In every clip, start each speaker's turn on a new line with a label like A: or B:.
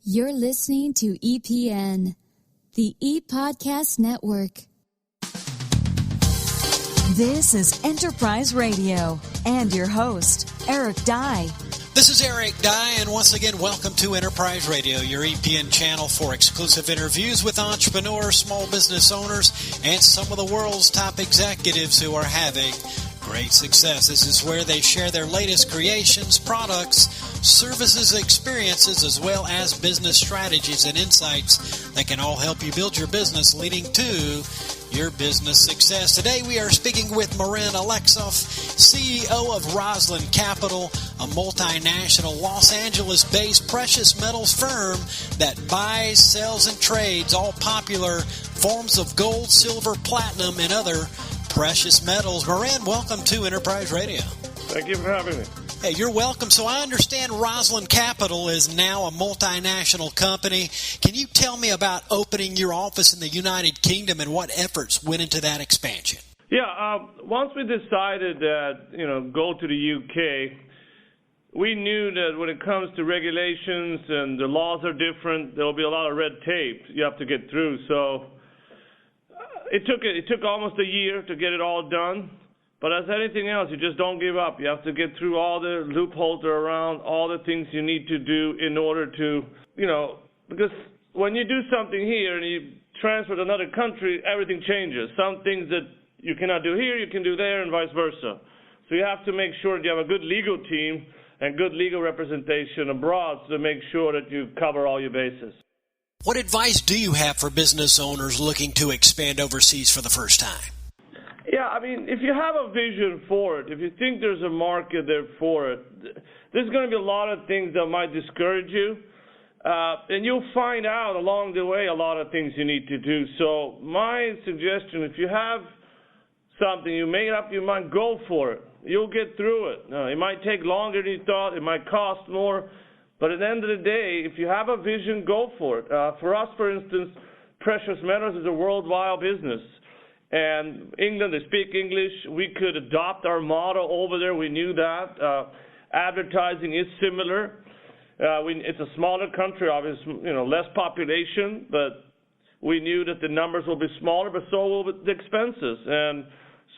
A: You're listening to EPN, the ePodcast Network.
B: This is Enterprise Radio and your host, Eric Dye.
C: This is Eric Dye, and once again, welcome to Enterprise Radio, your EPN channel for exclusive interviews with entrepreneurs, small business owners, and some of the world's top executives who are having great success. This is where they share their latest creations, products, services, experiences, as well as business strategies and insights that can all help you build your business, leading to your business success. Today we are speaking with Marin Aleksov, CEO of Rosland Capital, a multinational Los Angeles-based precious metals firm that buys, sells, and trades all popular forms of gold, silver, platinum, and other precious metals. Marin, welcome to Enterprise Radio.
D: Thank you for having me.
C: Hey, you're welcome. So I understand Rosland Capital is now a multinational company. Can you tell me about opening your office in the United Kingdom and what efforts went into that expansion?
D: Yeah, once we decided that, go to the UK, we knew that when it comes to regulations and the laws are different, there will be a lot of red tape you have to get through. So it took almost a year to get it all done. But as anything else, you just don't give up. You have to get through all the loopholes that are around, all the things you need to do in order to, because when you do something here and you transfer to another country, everything changes. Some things that you cannot do here, you can do there, and vice versa. So you have to make sure that you have a good legal team and good legal representation abroad to make sure that you cover all your bases.
C: What advice do you have for business owners looking to expand overseas for the first time?
D: Yeah, I mean, if you have a vision for it, if you think there's a market there for it, there's going to be a lot of things that might discourage you. And you'll find out along the way a lot of things you need to do. So my suggestion, if you have something, you made up your mind, go for it. You'll get through it. It might take longer than you thought. It might cost more. But at the end of the day, if you have a vision, go for it. For us, for instance, precious metals is a worldwide business. And England, they speak English. We could adopt our model over there. We knew that. Advertising is similar. It's a smaller country, obviously, less population, but we knew that the numbers will be smaller, but so will the expenses. And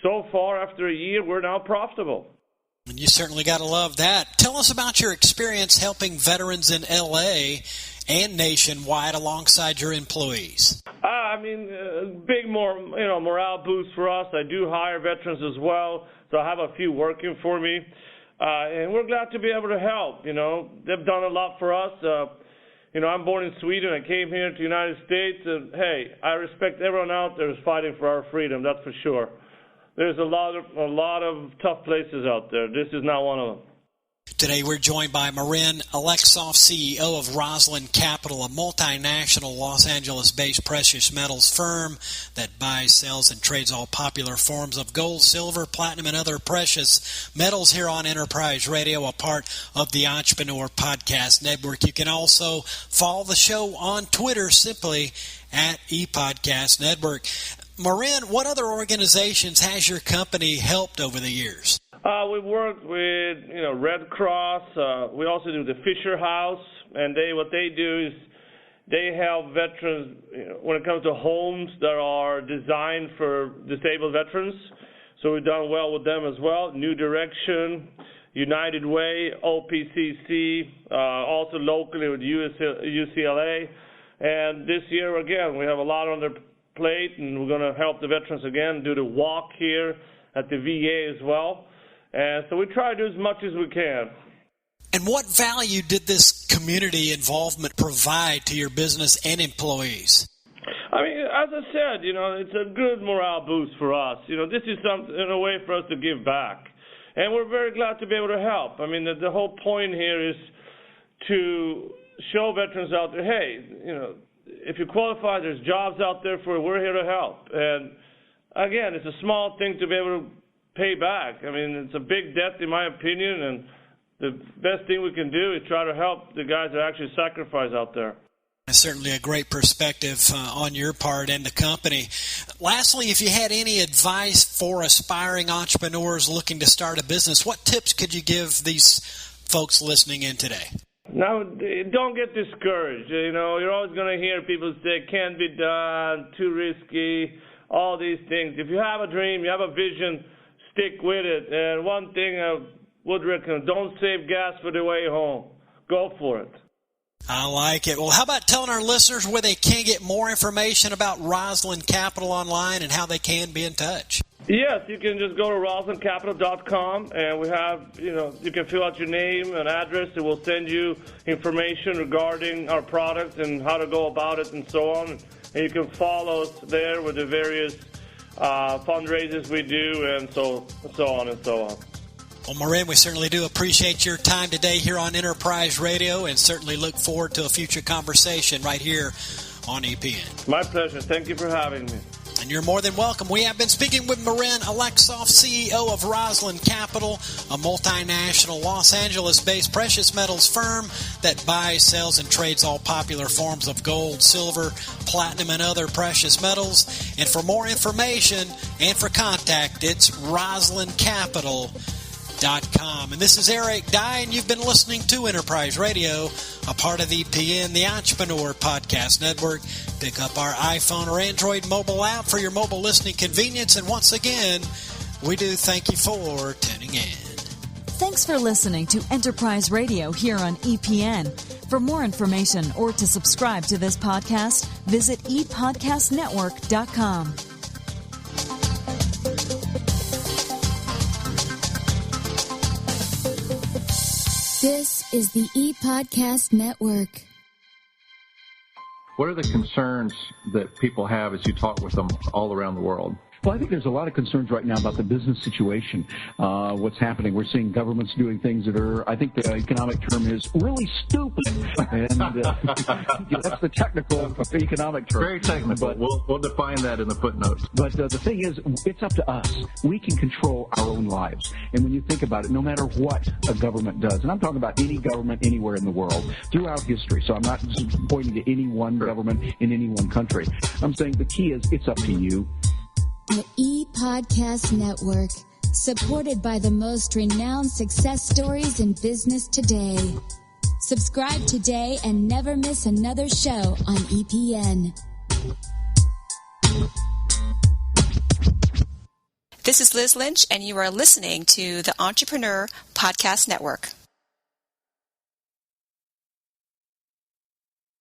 D: so far, after a year, we're now profitable.
C: And you certainly got to love that. Tell us about your experience helping veterans in L.A. and nationwide alongside your employees.
D: Big morale boost for us. I do hire veterans as well, so I have a few working for me. And we're glad to be able to help. They've done a lot for us. I'm born in Sweden. I came here to the United States, and hey, I respect everyone out there who's fighting for our freedom. That's for sure. There's a lot of tough places out there. This is not one of them.
C: Today we're joined by Marin Aleksov, CEO of Rosland Capital, a multinational Los Angeles-based precious metals firm that buys, sells, and trades all popular forms of gold, silver, platinum, and other precious metals here on Enterprise Radio, a part of the Entrepreneur Podcast Network. You can also follow the show on Twitter simply at ePodcast Network. Marin, what other organizations has your company helped over the years?
D: We've worked with, Red Cross. We also do the Fisher House, and what they do is they help veterans when it comes to homes that are designed for disabled veterans. So we've done well with them as well. New Direction, United Way, OPCC, also locally with UCLA. And this year, again, we have a lot on their plate, and we're going to help the veterans again do the walk here at the VA as well. And so we try to do as much as we can.
C: And what value did this community involvement provide to your business and employees?
D: As I said, it's a good morale boost for us. This is something in a way for us to give back. And we're very glad to be able to help. The whole point here is to show veterans out there, hey, if you qualify, there's jobs out there for you. We're here to help. And again, it's a small thing to be able to pay back. It's a big debt in my opinion, and the best thing we can do is try to help the guys that actually sacrifice out there.
C: Certainly a great perspective on your part and the company. Lastly, if you had any advice for aspiring entrepreneurs looking to start a business, what tips could you give these folks listening in today?
D: Now, don't get discouraged. You know, you're always going to hear people say, can't be done, too risky, all these things. If you have a dream, you have a vision, stick with it. And one thing I would recommend, don't save gas for the way home. Go for it.
C: I like it. Well, how about telling our listeners where they can get more information about Rosland Capital online and how they can be in touch?
D: Yes, you can just go to roslandcapital.com, and we have, you can fill out your name and address. It will send you information regarding our product and how to go about it and so on. And you can follow us there with the various fundraisers we do and so on and so on.
C: Well, Marin, we certainly do appreciate your time today here on Enterprise Radio and certainly look forward to a future conversation right here on EPN.
D: My pleasure. Thank you for having me.
C: And you're more than welcome. We have been speaking with Marin Aleksov, CEO of Rosland Capital, a multinational Los Angeles-based precious metals firm that buys, sells, and trades all popular forms of gold, silver, platinum, and other precious metals. And for more information and for contact, it's RoslandCapital.com. And this is Eric Dye, and you've been listening to Enterprise Radio, a part of EPN, the Entrepreneur Podcast Network. Pick up our iPhone or Android mobile app for your mobile listening convenience. And once again, we do thank you for tuning in.
B: Thanks for listening to Enterprise Radio here on EPN. For more information or to subscribe to this podcast, visit epodcastnetwork.com.
A: This is the ePodcast Network.
E: What are the concerns that people have as you talk with them all around the world?
F: Well, I think there's a lot of concerns right now about the business situation, what's happening. We're seeing governments doing things that are, I think the economic term is really stupid. And that's the technical economic term.
E: Very technical.
F: But
E: we'll define that in the footnotes.
F: But the thing is, it's up to us. We can control our own lives. And when you think about it, no matter what a government does, and I'm talking about any government anywhere in the world throughout history, so I'm not just pointing to any one government in any one country. I'm saying the key is it's up to you.
A: The ePodcast Network, supported by the most renowned success stories in business today. Subscribe today and never miss another show on EPN.
G: This is Liz Lynch, and you are listening to the Entrepreneur Podcast Network.